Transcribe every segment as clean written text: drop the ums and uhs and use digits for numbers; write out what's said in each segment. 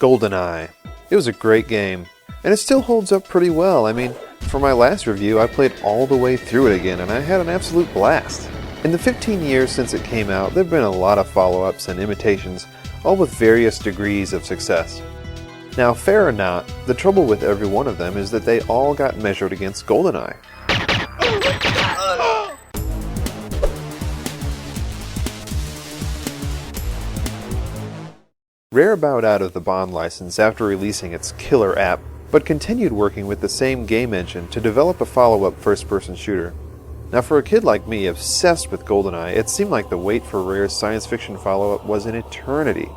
GoldenEye. It was a great game, and it still holds up pretty well. I mean, for my last review, I played all the way through it again, and I had an absolute blast. In the 15 years since it came out, there have been a lot of follow-ups and imitations, all with various degrees of success. Now, fair or not, the trouble with every one of them is that they all got measured against GoldenEye. Rare bowed out of the Bond license after releasing its killer app, but continued working with the same game engine to develop a follow-up first-person shooter. Now, for a kid like me obsessed with GoldenEye, it seemed like the wait for Rare's science fiction follow-up was an eternity.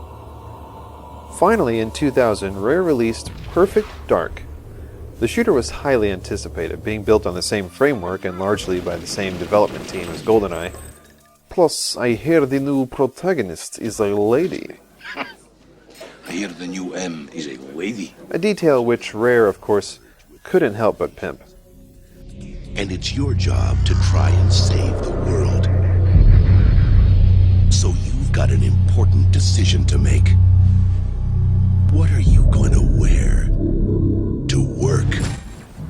Finally, in 2000, Rare released Perfect Dark. The shooter was highly anticipated, being built on the same framework and largely by the same development team as GoldenEye. Plus, I hear the new protagonist is a lady. I hear the new M is a lady. A detail which Rare, of course, couldn't help but pimp. And it's your job to try and save the world. So you've got an important decision to make. What are you going to wear to work?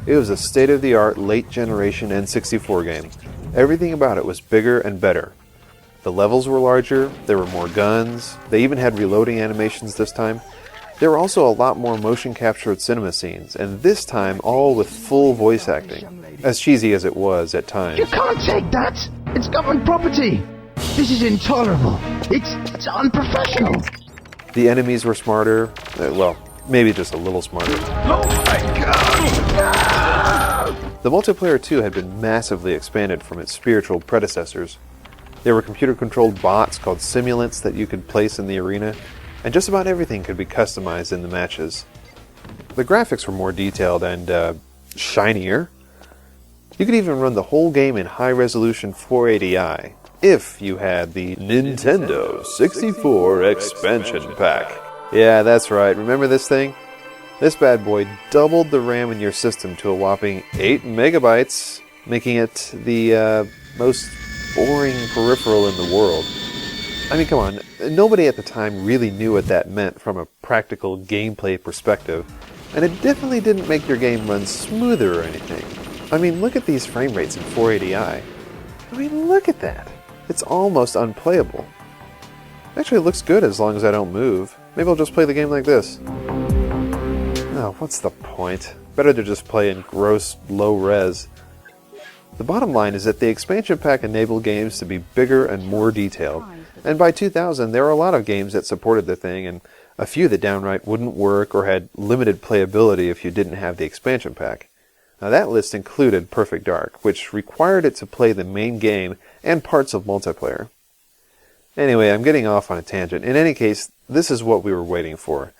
It was a state-of-the-art late-generation N64 game. Everything about it was bigger and better. The levels were larger, there were more guns, they even had reloading animations this time. There were also a lot more motion-captured cinema scenes, and this time all with full voice acting, as cheesy as it was at times. You can't take that! It's government property! This is intolerable! It's unprofessional! The enemies were smarter, well, maybe just a little smarter. Oh my god! The multiplayer too had been massively expanded from its spiritual predecessors. There were computer-controlled bots called simulants that you could place in the arena, and just about everything could be customized in the matches. The graphics were more detailed and, shinier. You could even run the whole game in high-resolution 480i, if you had the Nintendo 64 Expansion Pack. Yeah, that's right, remember this thing? This bad boy doubled the RAM in your system to a whopping 8 megabytes, making it the, most boring peripheral in the world. I mean, come on, nobody at the time really knew what that meant from a practical gameplay perspective, and it definitely didn't make your game run smoother or anything. I mean, look at these frame rates in 480i. I mean, look at that. It's almost unplayable. Actually, it looks good as long as I don't move. Maybe I'll just play the game like this. Oh, what's the point? Better to just play in gross, low res. The bottom line is that the expansion pack enabled games to be bigger and more detailed, and by 2000 there were a lot of games that supported the thing, and a few that downright wouldn't work or had limited playability if you didn't have the expansion pack. Now that list included Perfect Dark, which required it to play the main game and parts of multiplayer. Anyway, I'm getting off on a tangent. In any case, this is what we were waiting for.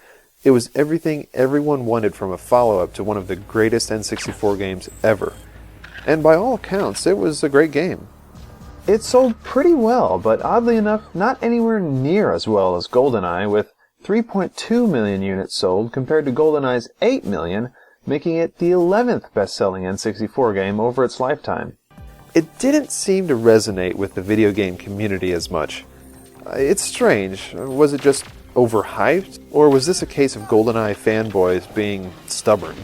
It was everything everyone wanted from a follow-up to one of the greatest N64 games ever. And by all accounts, it was a great game. It sold pretty well, but oddly enough, not anywhere near as well as GoldenEye, with 3.2 million units sold compared to GoldenEye's 8 million, making it the 11th best-selling N64 game over its lifetime. It didn't seem to resonate with the video game community as much. It's strange. Was it just overhyped? Or was this a case of GoldenEye fanboys being stubborn?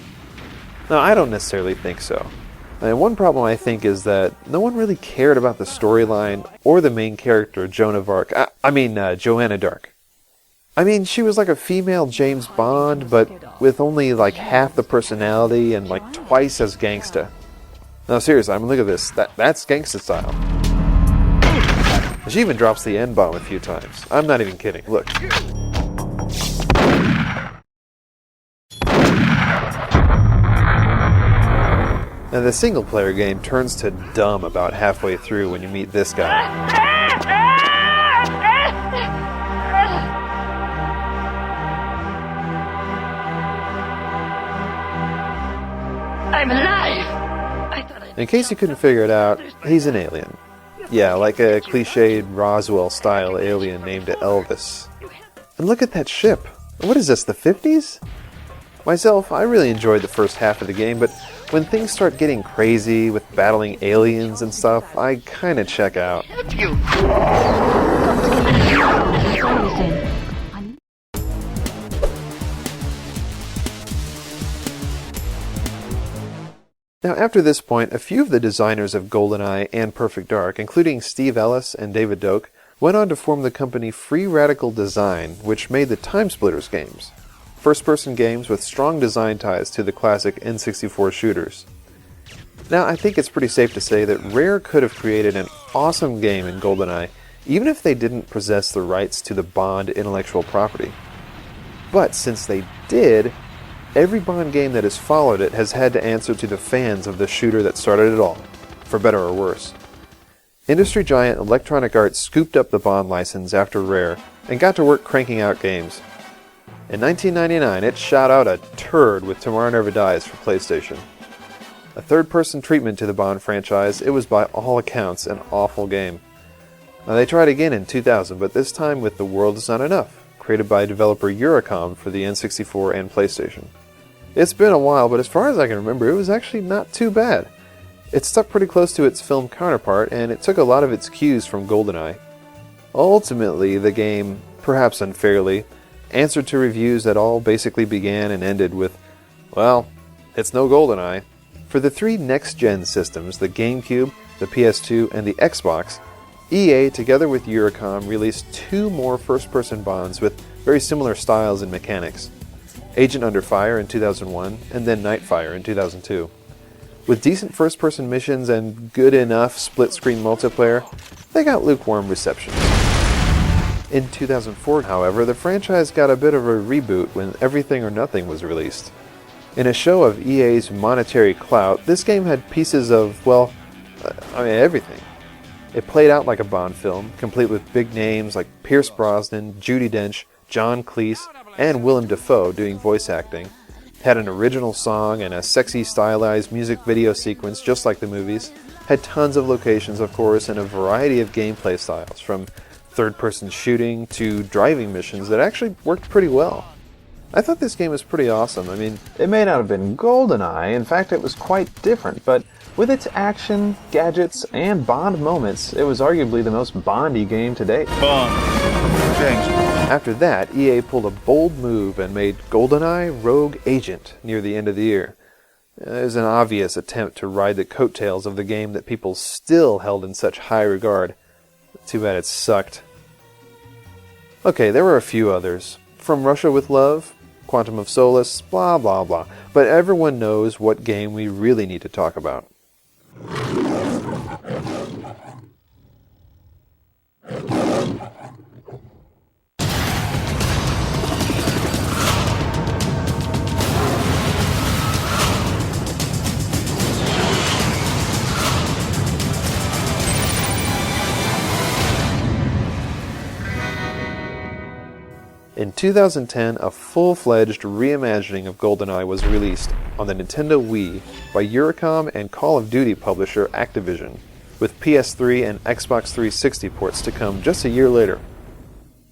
No, I don't necessarily think so. And one problem I think is that no one really cared about the storyline or the main character, Joanna Dark. I mean, she was like a female James Bond, but with only like half the personality and like twice as gangsta. No, seriously, I mean, look at this. That's gangsta style. She even drops the N-bomb a few times. I'm not even kidding. Look. Now, the single-player game turns to dumb about halfway through when you meet this guy. I'm alive! In case you couldn't figure it out, he's an alien. Yeah, like a cliched Roswell-style alien named Elvis. And look at that ship. What is this, the 50s? Myself, I really enjoyed the first half of the game, but when things start getting crazy with battling aliens and stuff, I kinda check out. Now, after this point, a few of the designers of GoldenEye and Perfect Dark, including Steve Ellis and David Doak, went on to form the company Free Radical Design, which made the Time Splitters games, first-person games with strong design ties to the classic N64 shooters. Now, I think it's pretty safe to say that Rare could have created an awesome game in GoldenEye, even if they didn't possess the rights to the Bond intellectual property. But since they did, every Bond game that has followed it has had to answer to the fans of the shooter that started it all, for better or worse. Industry giant Electronic Arts scooped up the Bond license after Rare and got to work cranking out games. In 1999, it shot out a turd with Tomorrow Never Dies for PlayStation. A third-person treatment to the Bond franchise, it was by all accounts an awful game. Now, they tried again in 2000, but this time with The World Is Not Enough, created by developer Eurocom for the N64 and PlayStation. It's been a while, but as far as I can remember, it was actually not too bad. It stuck pretty close to its film counterpart, and it took a lot of its cues from GoldenEye. Ultimately, the game, perhaps unfairly, answered to reviews that all basically began and ended with, well, it's no GoldenEye. For the three next-gen systems, the GameCube, the PS2, and the Xbox, EA, together with Eurocom, released two more first-person Bonds with very similar styles and mechanics. Agent Under Fire in 2001, and then Nightfire in 2002. With decent first-person missions and good enough split-screen multiplayer, they got lukewarm reception. In 2004, however, the franchise got a bit of a reboot when Everything or Nothing was released. In a show of EA's monetary clout, this game had pieces of, well, everything. It played out like a Bond film, complete with big names like Pierce Brosnan, Judi Dench, John Cleese, and Willem Dafoe doing voice acting. Had an original song and a sexy stylized music video sequence just like the movies. Had tons of locations, of course, and a variety of gameplay styles, from third-person shooting to driving missions that actually worked pretty well. I thought this game was pretty awesome. I mean, it may not have been GoldenEye, in fact it was quite different, but with its action, gadgets, and Bond moments, it was arguably the most Bondy game to date. Bond. James. After that, EA pulled a bold move and made GoldenEye Rogue Agent near the end of the year. It was an obvious attempt to ride the coattails of the game that people still held in such high regard. Too bad it sucked. Okay, there were a few others. From Russia with Love, Quantum of Solace, blah blah blah. But everyone knows what game we really need to talk about. In 2010, a full-fledged reimagining of GoldenEye was released on the Nintendo Wii by Eurocom and Call of Duty publisher Activision, with PS3 and Xbox 360 ports to come just a year later.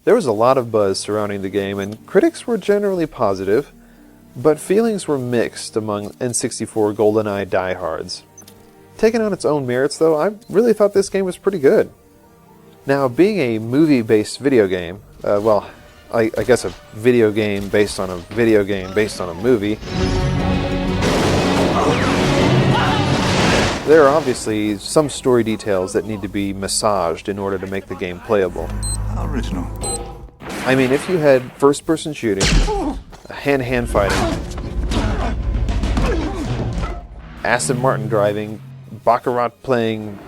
There was a lot of buzz surrounding the game, and critics were generally positive, but feelings were mixed among N64 GoldenEye diehards. Taken on its own merits, though, I really thought this game was pretty good. Now, being a movie-based video game, I guess a video game based on a video game based on a movie. There are obviously some story details that need to be massaged in order to make the game playable. Original. I mean, if you had first-person shooting, hand-to-hand fighting, Aston Martin driving, Baccarat playing,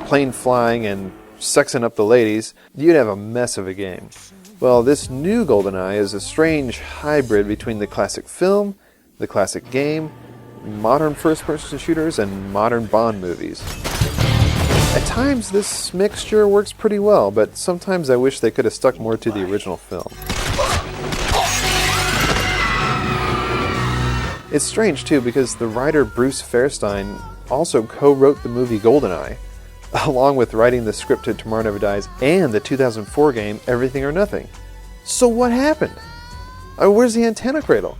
plane flying, and sexing up the ladies, you'd have a mess of a game. Well, this new GoldenEye is a strange hybrid between the classic film, the classic game, modern first-person shooters, and modern Bond movies. At times, this mixture works pretty well, but sometimes I wish they could have stuck more to the original film. It's strange, too, because the writer Bruce Fairstein also co-wrote the movie GoldenEye, along with writing the script to Tomorrow Never Dies and the 2004 game Everything or Nothing. So what happened? Where's the antenna cradle?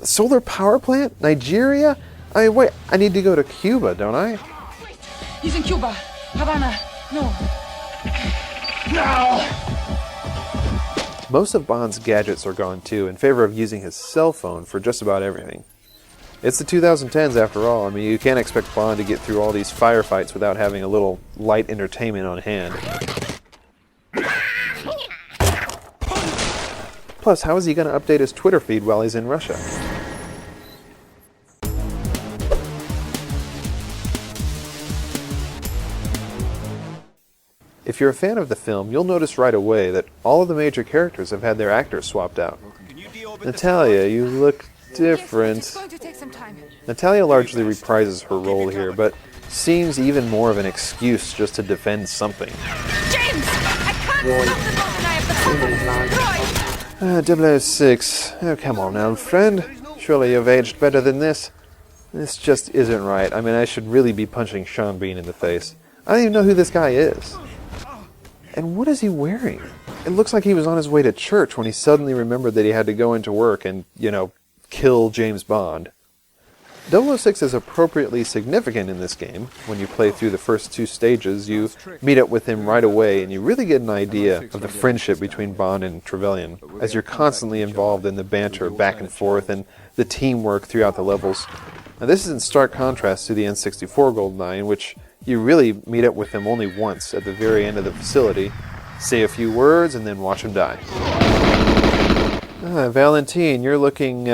Solar power plant? Nigeria? Wait, I need to go to Cuba, don't I? He's in Cuba. Havana. No. Most of Bond's gadgets are gone too, in favor of using his cell phone for just about everything. It's the 2010s after all. I mean, you can't expect Bond to get through all these firefights without having a little light entertainment on hand. Plus, how is he going to update his Twitter feed while he's in Russia? If you're a fan of the film, you'll notice right away that all of the major characters have had their actors swapped out. Natalia, you look different. It's going to take some time. Natalia largely reprises her role here, but seems even more of an excuse just to defend something. James! I can't stop the GoldenEye, but 006. Oh, come on now, friend. Surely you've aged better than this. This just isn't right. I mean, I should really be punching Sean Bean in the face. I don't even know who this guy is. And what is he wearing? It looks like he was on his way to church when he suddenly remembered that he had to go into work and, kill James Bond. 006 is appropriately significant in this game. When you play through the first 2 stages, you meet up with him right away, and you really get an idea of the friendship between Bond and Trevelyan, as you're constantly involved in the banter back and forth and the teamwork throughout the levels. Now, this is in stark contrast to the N64 GoldenEye, in which you really meet up with him only once at the very end of the facility, say a few words, and then watch him die. Valentine, you're looking,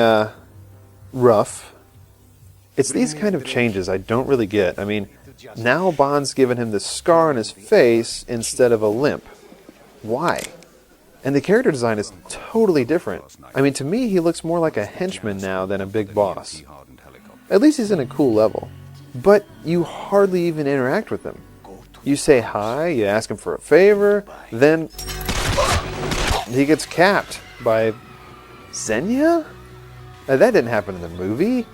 rough. It's these kind of changes I don't really get. I mean, now Bond's given him the scar on his face instead of a limp. Why? And the character design is totally different. I mean, to me, he looks more like a henchman now than a big boss. At least he's in a cool level. But you hardly even interact with him. You say hi, you ask him for a favor, then he gets capped by Xenia? That didn't happen in the movie.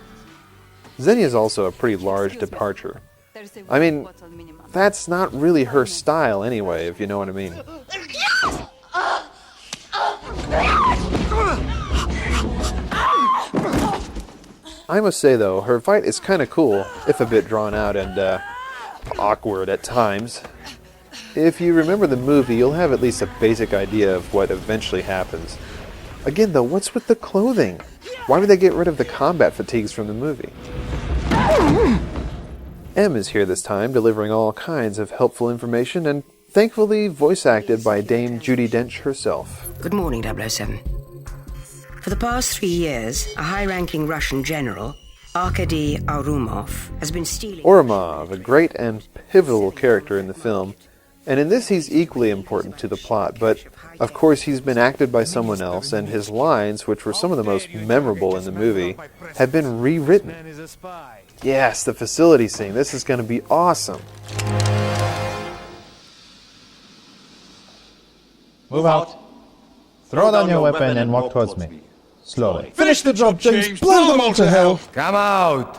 Xenia is also a pretty large departure. I mean, that's not really her style anyway, if you know what I mean. I must say, though, her fight is kind of cool, if a bit drawn out and awkward at times. If you remember the movie, you'll have at least a basic idea of what eventually happens. Again, though, what's with the clothing? Why would they get rid of the combat fatigues from the movie? M is here this time, delivering all kinds of helpful information, and thankfully voice acted by Dame Judi Dench herself. Good morning, 007. For the past 3 years, a high-ranking Russian general, Arkady Ourumov, has been stealing... Ourumov, a great and pivotal character in the film, and in this he's equally important to the plot, but of course he's been acted by someone else, and his lines, which were some of the most memorable in the movie, have been rewritten. Yes, the facility scene. This is going to be awesome. Move out. Throw down your weapon and walk towards me. Slowly. Finish the job, James! Blow them all to hell! Come out!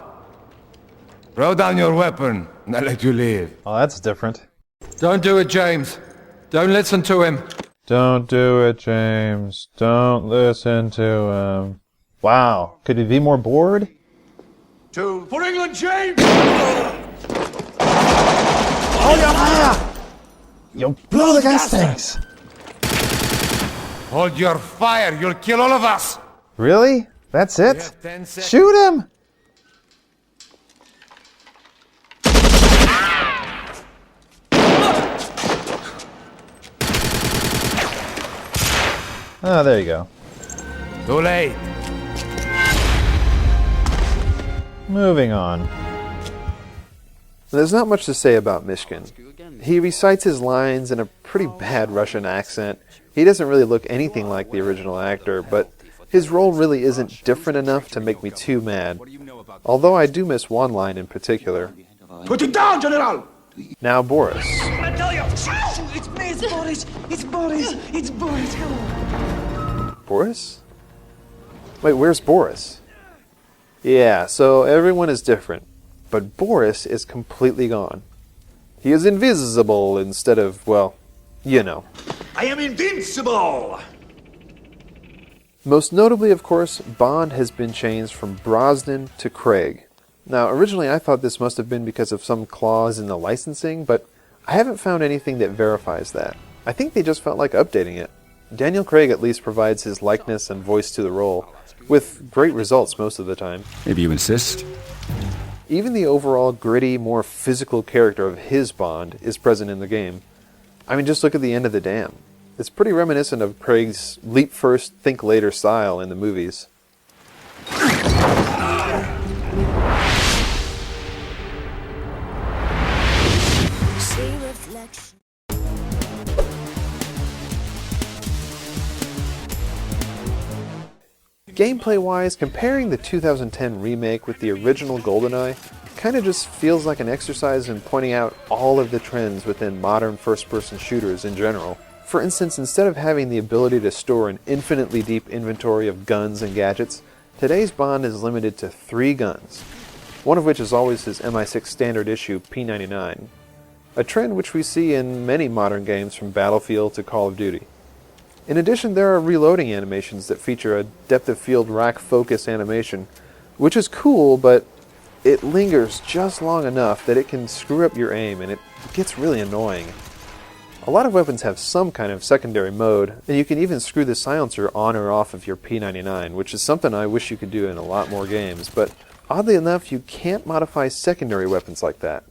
Throw down your weapon, and I'll let you leave. Oh, that's different. Don't do it, James. Don't listen to him. Don't do it, James. Don't listen to him. Wow. Could he be more bored? For England, James! Hold your fire! You'll blow the gas tanks! Hold your fire, you'll kill all of us! Really? That's it? You have 10 seconds. Shoot him! Oh, there you go. Too late. Moving on. There's not much to say about Mishkin. He recites his lines in a pretty bad Russian accent. He doesn't really look anything like the original actor, but his role really isn't different enough to make me too mad. Although I do miss one line in particular. Put it down, General! Now Boris. I tell you! It's me, it's Boris! It's Boris! It's Boris! Hello! Boris? Wait, where's Boris? Yeah, so everyone is different, but Boris is completely gone. He is invisible instead of, well, you know. I am invincible! Most notably, of course, Bond has been changed from Brosnan to Craig. Now, originally I thought this must have been because of some clause in the licensing, but I haven't found anything that verifies that. I think they just felt like updating it. Daniel Craig at least provides his likeness and voice to the role, with great results most of the time. Maybe you insist? Even the overall gritty, more physical character of his Bond is present in the game. I mean, just look at the end of the dam. It's pretty reminiscent of Craig's leap first, think later style in the movies. Gameplay-wise, comparing the 2010 remake with the original GoldenEye kind of just feels like an exercise in pointing out all of the trends within modern first-person shooters in general. For instance, instead of having the ability to store an infinitely deep inventory of guns and gadgets, today's Bond is limited to 3 guns, one of which is always his MI6 standard issue P99, a trend which we see in many modern games from Battlefield to Call of Duty. In addition, there are reloading animations that feature a depth of field rack focus animation, which is cool, but it lingers just long enough that it can screw up your aim, and it gets really annoying. A lot of weapons have some kind of secondary mode, and you can even screw the silencer on or off of your P99, which is something I wish you could do in a lot more games, but oddly enough, you can't modify secondary weapons like that.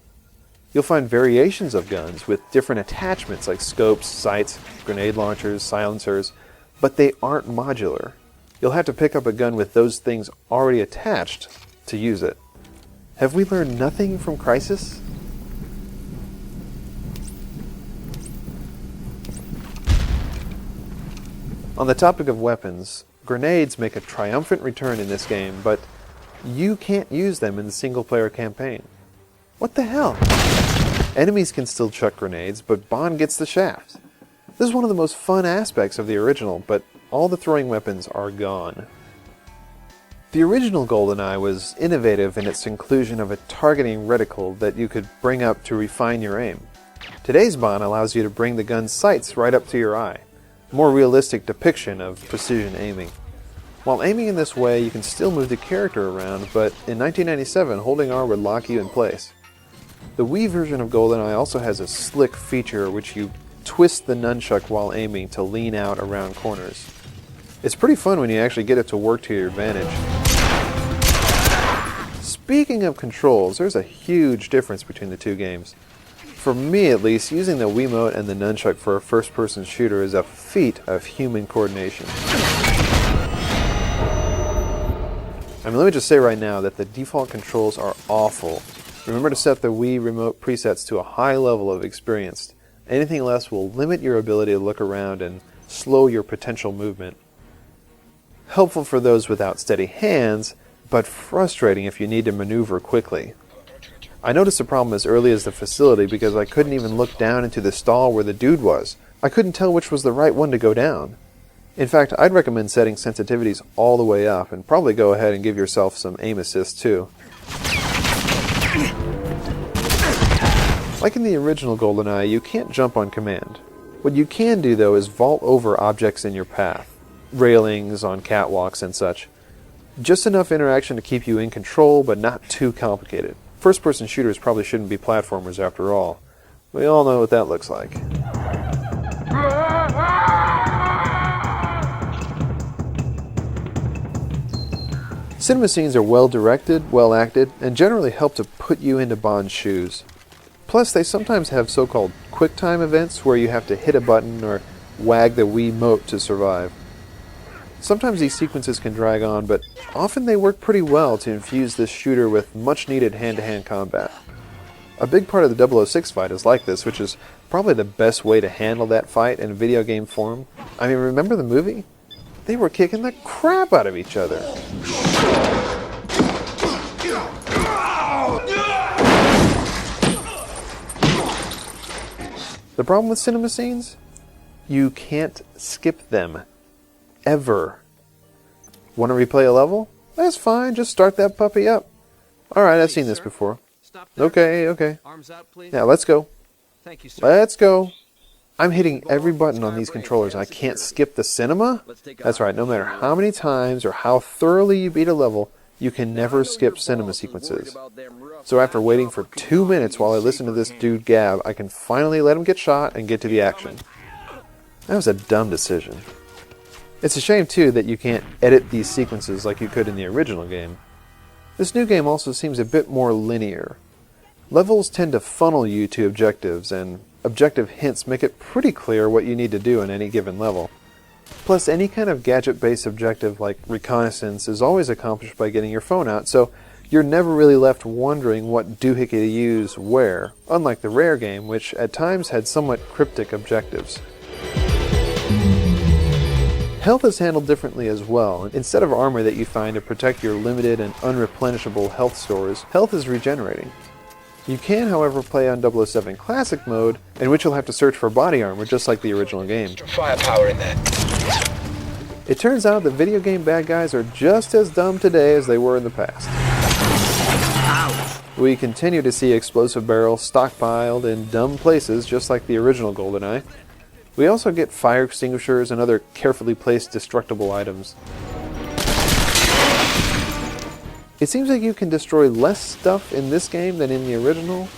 You'll find variations of guns with different attachments like scopes, sights, grenade launchers, silencers, but they aren't modular. You'll have to pick up a gun with those things already attached to use it. Have we learned nothing from Crisis? On the topic of weapons, grenades make a triumphant return in this game, but you can't use them in the single-player campaign. What the hell? Enemies can still chuck grenades, but Bond gets the shaft. This is one of the most fun aspects of the original, but all the throwing weapons are gone. The original GoldenEye was innovative in its inclusion of a targeting reticle that you could bring up to refine your aim. Today's Bond allows you to bring the gun's sights right up to your eye, a more realistic depiction of precision aiming. While aiming in this way, you can still move the character around, but in 1997, holding R would lock you in place. The Wii version of GoldenEye also has a slick feature which you twist the nunchuck while aiming to lean out around corners. It's pretty fun when you actually get it to work to your advantage. Speaking of controls, there's a huge difference between the two games. For me at least, using the Wiimote and the nunchuck for a first-person shooter is a feat of human coordination. I mean, let me just say right now that the default controls are awful. Remember to set the Wii remote presets to a high level of experience. Anything less will limit your ability to look around and slow your potential movement. Helpful for those without steady hands, but frustrating if you need to maneuver quickly. I noticed the problem as early as the facility because I couldn't even look down into the stall where the dude was. I couldn't tell which was the right one to go down. In fact, I'd recommend setting sensitivities all the way up and probably go ahead and give yourself some aim assist too. Like in the original GoldenEye, you can't jump on command. What you can do though is vault over objects in your path, railings on catwalks and such. Just enough interaction to keep you in control, but not too complicated. First-person shooters probably shouldn't be platformers after all. We all know what that looks like. Cinema scenes are well directed, well acted, and generally help to put you into Bond's shoes. Plus, they sometimes have so-called quick-time events where you have to hit a button or wag the Wiimote to survive. Sometimes these sequences can drag on, but often they work pretty well to infuse this shooter with much-needed hand-to-hand combat. A big part of the 006 fight is like this, which is probably the best way to handle that fight in video game form. I mean, remember the movie? They were kicking the crap out of each other. The problem with cinema scenes? You can't skip them. Ever. Want to replay a level? That's fine, just start that puppy up. Alright, I've seen this before. Okay. Now let's go. Let's go. I'm hitting every button on these controllers and I can't skip the cinema? That's right, no matter how many times or how thoroughly you beat a level, you can never skip cinema sequences. So after waiting for 2 minutes while I listen to this dude gab, I can finally let him get shot and get to the action. That was a dumb decision. It's a shame, too, that you can't edit these sequences like you could in the original game. This new game also seems a bit more linear. Levels tend to funnel you to objectives, and objective hints make it pretty clear what you need to do in any given level. Plus, any kind of gadget-based objective like reconnaissance is always accomplished by getting your phone out, so you're never really left wondering what doohickey to use where, unlike the Rare game, which at times had somewhat cryptic objectives. Health is handled differently as well. Instead of armor that you find to protect your limited and unreplenishable health stores, health is regenerating. You can, however, play on 007 Classic mode, in which you'll have to search for body armor just like the original game. Firepower in there. It turns out that video game bad guys are just as dumb today as they were in the past. We continue to see explosive barrels stockpiled in dumb places just like the original GoldenEye. We also get fire extinguishers and other carefully placed destructible items. It seems like you can destroy less stuff in this game than in the original,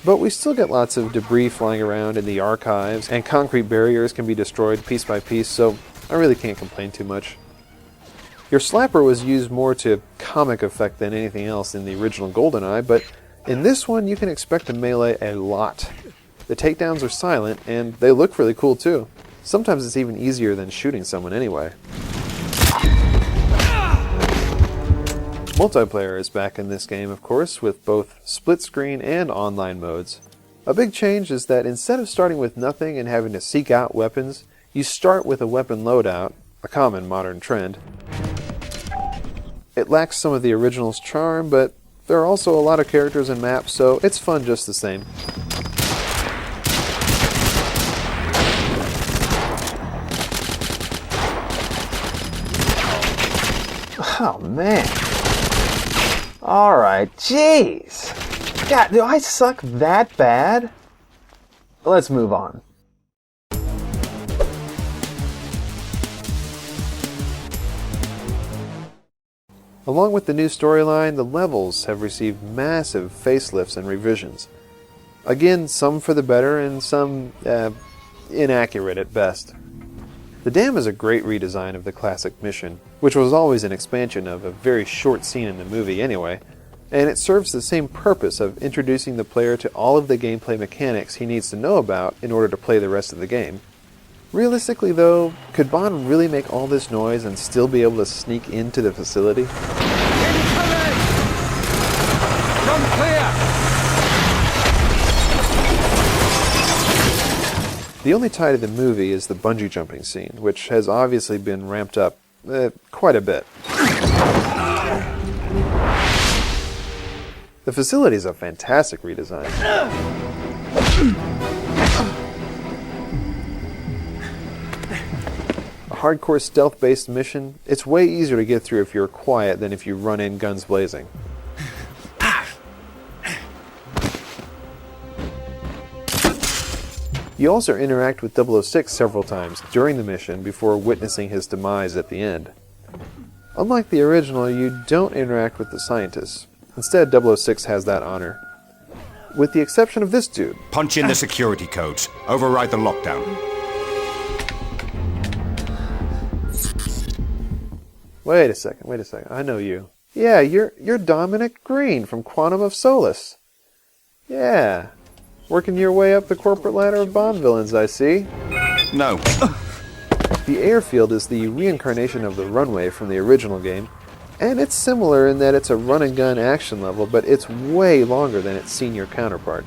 but we still get lots of debris flying around in the archives, and concrete barriers can be destroyed piece by piece, so I really can't complain too much. Your slapper was used more to comic effect than anything else in the original GoldenEye, but in this one you can expect to melee a lot. The takedowns are silent, and they look really cool too. Sometimes it's even easier than shooting someone anyway. Multiplayer is back in this game, of course, with both split screen and online modes. A big change is that instead of starting with nothing and having to seek out weapons, you start with a weapon loadout, a common modern trend. It lacks some of the original's charm, but there are also a lot of characters and maps, so it's fun just the same. Oh, man. Alright, jeez. God, do I suck that bad? Let's move on. Along with the new storyline, the levels have received massive facelifts and revisions. Again, some for the better and some inaccurate at best. The Dam is a great redesign of the classic mission, which was always an expansion of a very short scene in the movie anyway, and it serves the same purpose of introducing the player to all of the gameplay mechanics he needs to know about in order to play the rest of the game. Realistically though, could Bond really make all this noise and still be able to sneak into the facility? Incoming! Run clear! The only tie to the movie is the bungee jumping scene, which has obviously been ramped up quite a bit. The facility is a fantastic redesign. A hardcore stealth-based mission, it's way easier to get through if you're quiet than if you run in guns blazing. You also interact with 006 several times during the mission before witnessing his demise at the end. Unlike the original, you don't interact with the scientists. Instead, 006 has that honor. With the exception of this dude. Punch in the security codes. Override the lockdown. Wait a second. I know you. Yeah, you're Dominic Green from Quantum of Solace. Yeah. Working your way up the corporate ladder of Bond villains, I see. No. The airfield is the reincarnation of the runway from the original game, and it's similar in that it's a run-and-gun action level, but it's way longer than its senior counterpart.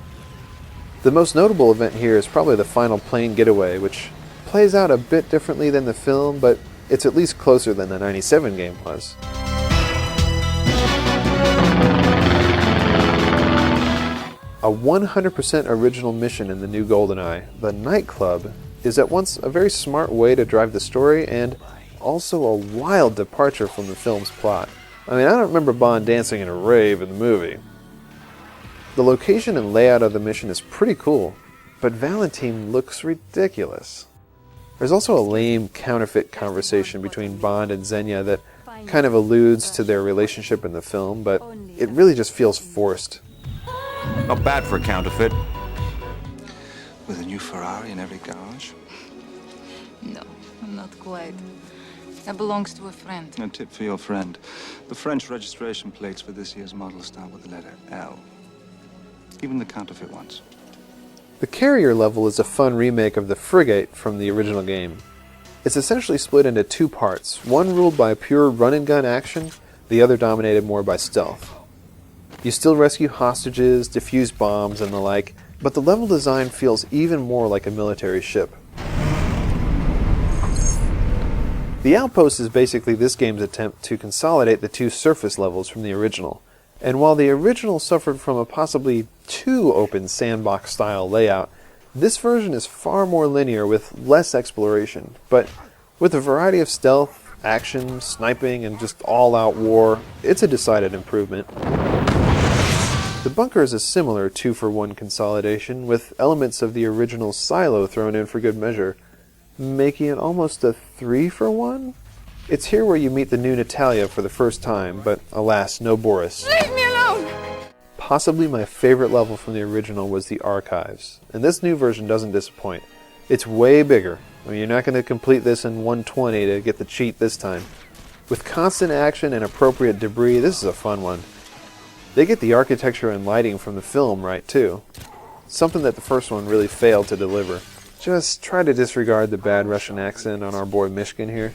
The most notable event here is probably the final plane getaway, which plays out a bit differently than the film, but it's at least closer than the '97 game was. A 100% original mission in the new GoldenEye, the nightclub, is at once a very smart way to drive the story and also a wild departure from the film's plot. I mean, I don't remember Bond dancing in a rave in the movie. The location and layout of the mission is pretty cool, but Valentine looks ridiculous. There's also a lame counterfeit conversation between Bond and Xenia that kind of alludes to their relationship in the film, but it really just feels forced. Not bad for a counterfeit. With a new Ferrari in every garage? No, not quite. That belongs to a friend. A tip for your friend. The French registration plates for this year's model start with the letter L. Even the counterfeit ones. The carrier level is a fun remake of the frigate from the original game. It's essentially split into two parts, one ruled by pure run-and-gun action, the other dominated more by stealth. You still rescue hostages, defuse bombs, and the like, but the level design feels even more like a military ship. The Outpost is basically this game's attempt to consolidate the two surface levels from the original. And while the original suffered from a possibly too open sandbox-style layout, this version is far more linear with less exploration, but with a variety of stealth, action, sniping, and just all-out war, it's a decided improvement. The bunker is a similar 2-for-1 consolidation, with elements of the original silo thrown in for good measure, making it almost a 3-for-1? It's here where you meet the new Natalia for the first time, but alas, no Boris. Leave me alone! Possibly my favorite level from the original was the Archives, and this new version doesn't disappoint. It's way bigger. I mean, you're not going to complete this in 120 to get the cheat this time. With constant action and appropriate debris, this is a fun one. They get the architecture and lighting from the film right too. Something that the first one really failed to deliver. Just try to disregard the bad Russian accent on our boy Mishkin here.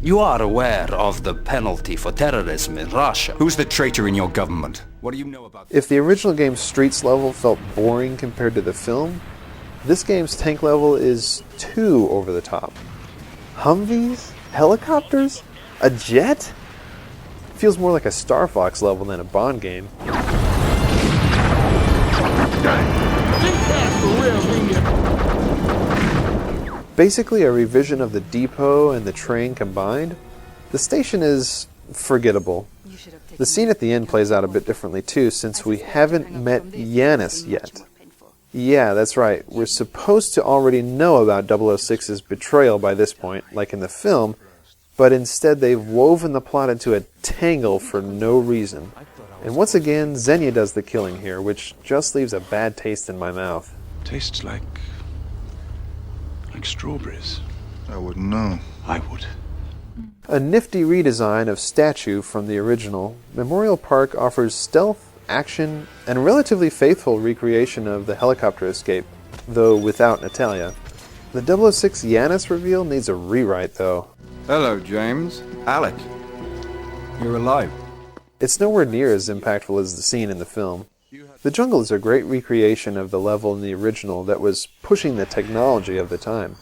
You are aware of the penalty for terrorism in Russia. Who's the traitor in your government? What do you know about... If the original game's streets level felt boring compared to the film, this game's tank level is too over the top. Humvees? Helicopters? A jet? Feels more like a Star Fox level than a Bond game. Basically a revision of the depot and the train combined, the station is forgettable. The scene at the end plays out a bit differently too, since we haven't met Yanis yet. Yeah, that's right. We're supposed to already know about 006's betrayal by this point, like in the film, but instead they've woven the plot into a tangle for no reason. And once again, Xenia does the killing here, which just leaves a bad taste in my mouth. Tastes like strawberries. I wouldn't know. I would. A nifty redesign of Statue from the original, Memorial Park offers stealth, action, and a relatively faithful recreation of the helicopter escape, though without Natalia. The 006 Yanis reveal needs a rewrite, though. Hello, James. Alec, you're alive. It's nowhere near as impactful as the scene in the film. The jungle is a great recreation of the level in the original that was pushing the technology of the time.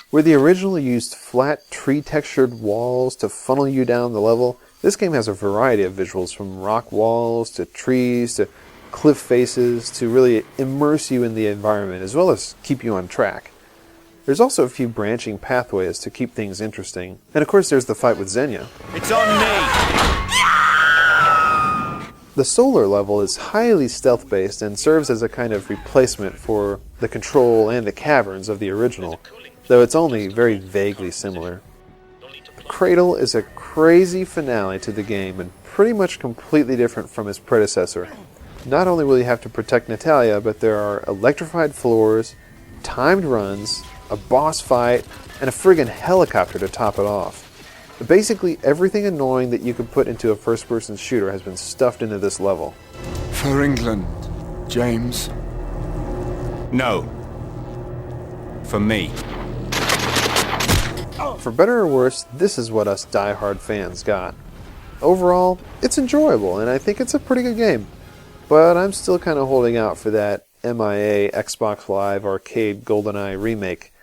Where the original used flat, tree-textured walls to funnel you down the level, this game has a variety of visuals, from rock walls to trees to cliff faces, to really immerse you in the environment as well as keep you on track. There's also a few branching pathways to keep things interesting. And of course there's the fight with Xenia. It's on me! The solar level is highly stealth-based and serves as a kind of replacement for the control and the caverns of the original, though it's only very vaguely similar. The Cradle is a crazy finale to the game and pretty much completely different from its predecessor. Not only will you have to protect Natalia, but there are electrified floors, timed runs, a boss fight, and a friggin' helicopter to top it off. Basically, everything annoying that you could put into a first-person shooter has been stuffed into this level. For England, James. No. For me. For better or worse, this is what us die-hard fans got. Overall, it's enjoyable, and I think it's a pretty good game. But I'm still kind of holding out for that MIA Xbox Live Arcade GoldenEye remake.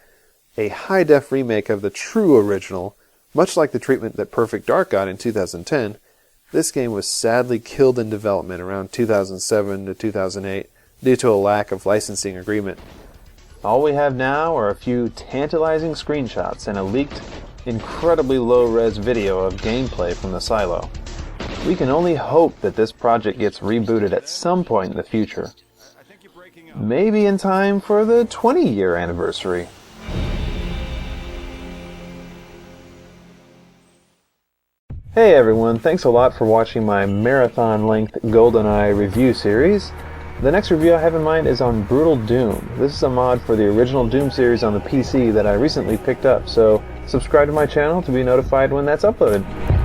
A high-def remake of the true original. Much like the treatment that Perfect Dark got in 2010, this game was sadly killed in development around 2007 to 2008 due to a lack of licensing agreement. All we have now are a few tantalizing screenshots and a leaked, incredibly low-res video of gameplay from the silo. We can only hope that this project gets rebooted at some point in the future. Maybe in time for the 20-year anniversary. Hey everyone, thanks a lot for watching my marathon-length GoldenEye review series. The next review I have in mind is on Brutal Doom. This is a mod for the original Doom series on the PC that I recently picked up, so Subscribe to my channel to be notified when that's uploaded.